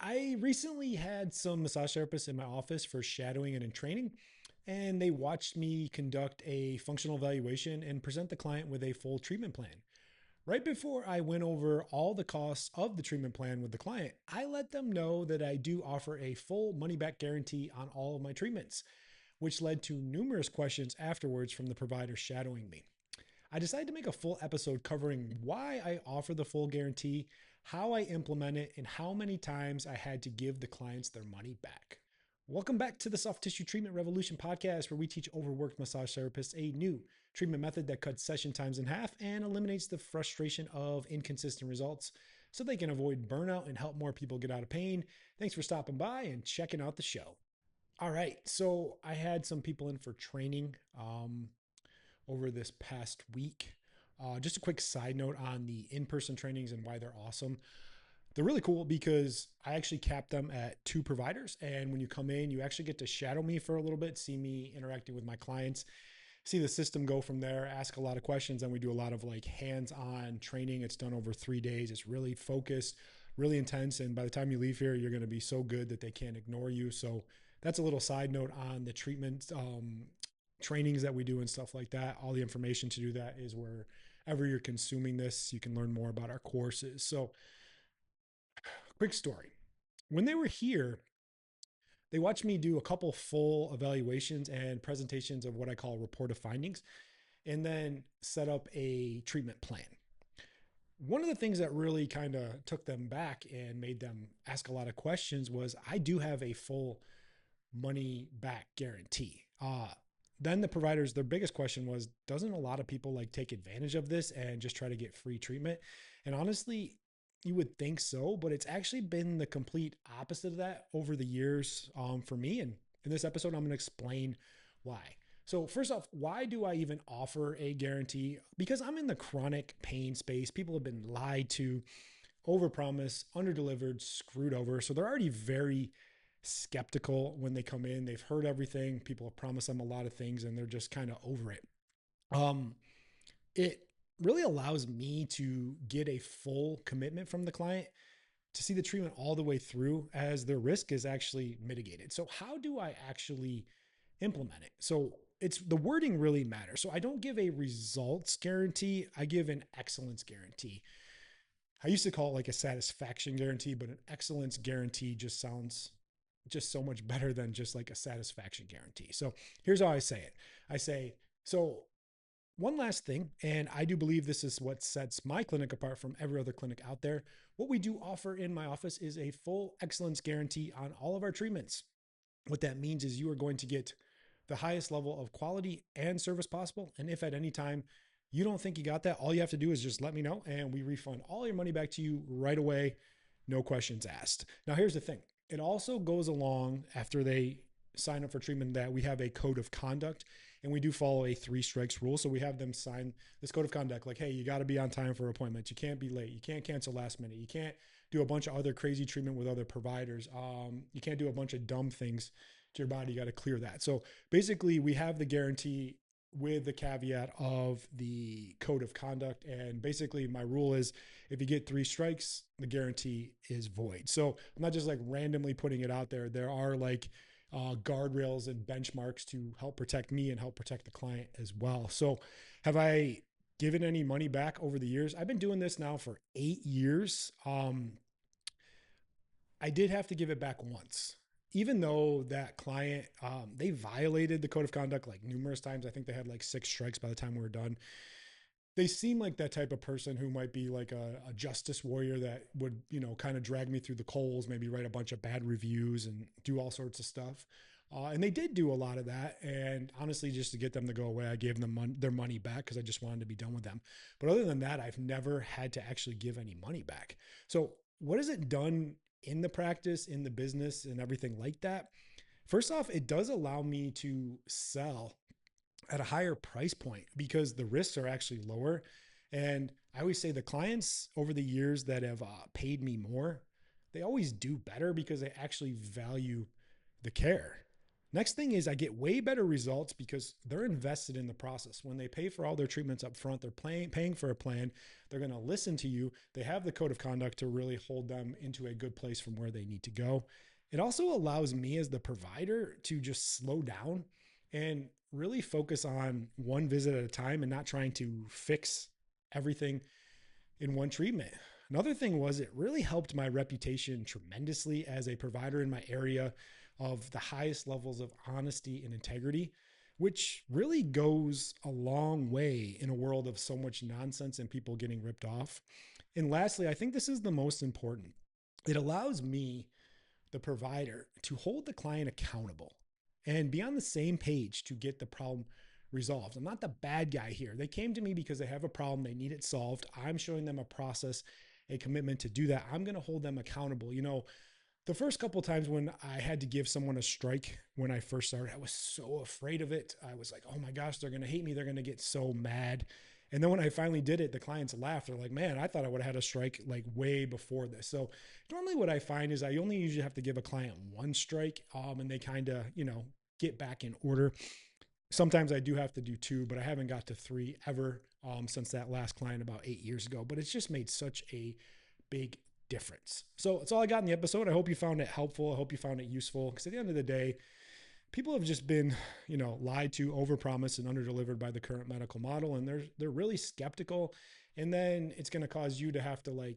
I recently had some massage therapists in my office for shadowing and in training, and they watched me conduct a functional evaluation and present the client with a full treatment plan. Right before I went over all the costs of the treatment plan with the client, I let them know that I do offer a full money back guarantee on all of my treatments, which led to numerous questions afterwards from the provider shadowing me. I decided to make a full episode covering why I offer the full guarantee, how I implement it, and how many times I had to give the clients their money back. Welcome back to the Soft Tissue Treatment Revolution podcast, where we teach overworked massage therapists a new treatment method that cuts session times in half and eliminates the frustration of inconsistent results so they can avoid burnout and help more people get out of pain. Thanks for stopping by and checking out the show. All right, so I had some people in for training over this past week. Just a quick side note on the in-person trainings and why they're awesome. They're really cool because I actually cap them at 2 providers. And when you come in, you actually get to shadow me for a little bit, see me interacting with my clients, see the system go from there, ask a lot of questions. And we do a lot of like hands-on training. It's done over 3 days. It's really focused, really intense. And by the time you leave here, you're going to be so good that they can't ignore you. So that's a little side note on the treatment trainings that we do and stuff like that. All the information to do that is wherever you're consuming this, you can learn more about our courses. So, quick story. When they were here, they watched me do a couple full evaluations and presentations of what I call report of findings, and then set up a treatment plan. One of the things that really kind of took them back and made them ask a lot of questions was I do have a full money back guarantee. Then the providers, their biggest question was, doesn't a lot of people like take advantage of this and just try to get free treatment? And honestly, you would think so, but it's actually been the complete opposite of that over the years for me. And in this episode, I'm going to explain why. So first off, why do I even offer a guarantee? Because I'm in the chronic pain space. People have been lied to, overpromised, underdelivered, screwed over. So they're already very skeptical when they come in. They've heard everything. People have promised them a lot of things and they're just kind of over it. Um, it really allows me to get a full commitment from the client to see the treatment all the way through as their risk is actually mitigated. So how do I actually implement it? So it's the wording really matters. So I don't give a results guarantee. I give an excellence guarantee. I used to call it like a satisfaction guarantee, but an excellence guarantee just sounds just so much better than just like a satisfaction guarantee. So here's how I say it. I say, so one last thing, and I do believe this is what sets my clinic apart from every other clinic out there. What we do offer in my office is a full excellence guarantee on all of our treatments. What that means is you are going to get the highest level of quality and service possible. And if at any time you don't think you got that, all you have to do is just let me know and we refund all your money back to you right away. No questions asked. Now, here's the thing. It also goes along after they sign up for treatment that we have a code of conduct and we do follow a 3 strikes rule. So we have them sign this code of conduct like, hey, you got to be on time for appointments. You can't be late. You can't cancel last minute. You can't do a bunch of other crazy treatment with other providers. You can't do a bunch of dumb things to your body. You got to clear that. So basically, we have the guarantee with the caveat of the code of conduct. And basically, my rule is if you get 3 strikes, the guarantee is void. So I'm not just like randomly putting it out there. There are like guardrails and benchmarks to help protect me and help protect the client as well. So have I given any money back over the years? I've been doing this now for 8 years. I did have to give it back once, even though that client, they violated the code of conduct like numerous times. I think they had like 6 strikes by the time we were done. They seem like that type of person who might be like a justice warrior that would, kind of drag me through the coals, maybe write a bunch of bad reviews and do all sorts of stuff. And they did do a lot of that. And honestly, just to get them to go away, I gave them their money back because I just wanted to be done with them. But other than that, I've never had to actually give any money back. So what has it done in the practice, in the business, and everything like that? First off, it does allow me to sell at a higher price point because the risks are actually lower. And I always say the clients over the years that have paid me more, they always do better because they actually value the care. Next thing is I get way better results because they're invested in the process. When they pay for all their treatments up front, they're paying for a plan. They're going to listen to you. They have the code of conduct to really hold them into a good place from where they need to go. It also allows me as the provider to just slow down and really focus on one visit at a time and not trying to fix everything in one treatment. Another thing was it really helped my reputation tremendously as a provider in my area of the highest levels of honesty and integrity, which really goes a long way in a world of so much nonsense and people getting ripped off. And lastly, I think this is the most important. It allows me, the provider, to hold the client accountable and be on the same page to get the problem resolved. I'm not the bad guy here. They came to me because they have a problem, they need it solved. I'm showing them a process, a commitment to do that. I'm going to hold them accountable. The first couple of times when I had to give someone a strike when I first started, I was so afraid of it. I was like, oh my gosh, they're going to hate me. They're going to get so mad. And then when I finally did it, the clients laughed. They're like, man, I thought I would have had a strike like way before this. So normally what I find is I only usually have to give a client one strike, and they kind of, get back in order. Sometimes I do have to do two, but I haven't got to three ever since that last client about 8 years ago. But it's just made such a big difference. So that's all I got in the episode. I hope you found it helpful. I hope you found it useful, because at the end of the day, people have just been, lied to, overpromised, and underdelivered by the current medical model, and they're really skeptical. And then it's going to cause you to have to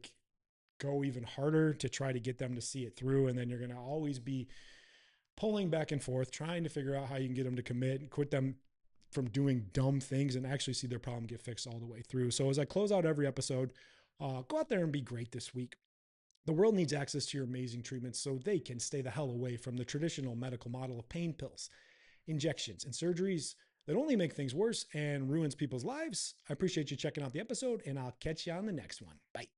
go even harder to try to get them to see it through. And then you're going to always be pulling back and forth, trying to figure out how you can get them to commit and quit them from doing dumb things and actually see their problem get fixed all the way through. So as I close out every episode, go out there and be great this week. The world needs access to your amazing treatments so they can stay the hell away from the traditional medical model of pain pills, injections, and surgeries that only make things worse and ruins people's lives. I appreciate you checking out the episode, and I'll catch you on the next one. Bye.